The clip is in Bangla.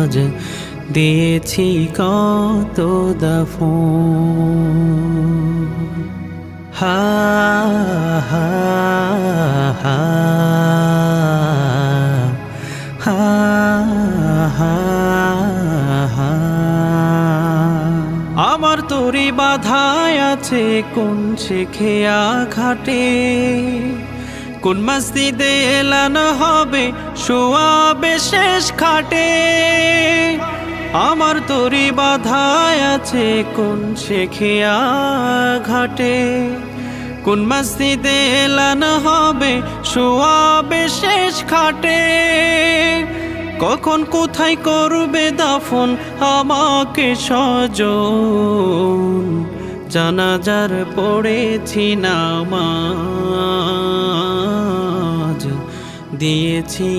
আজ দিয়েছি কত দাফন। হা হা হা হা হা হা। আমার তরি বাধায় আছে কোন শেখিয়া ঘাটে, কোন মসজিদে এলানো হবে শোয়াবে শেষ খাটে। আমার তরি বাধায় আছে কোন শেখিয়া ঘাটে, কোন মসজিদে এলানো হবে শোয়াবে শেষ খাটে। কখন কোথায় করবে দাফন আমাকে স্বজন, জানাজার পড়েছি নামাজ দিয়েছি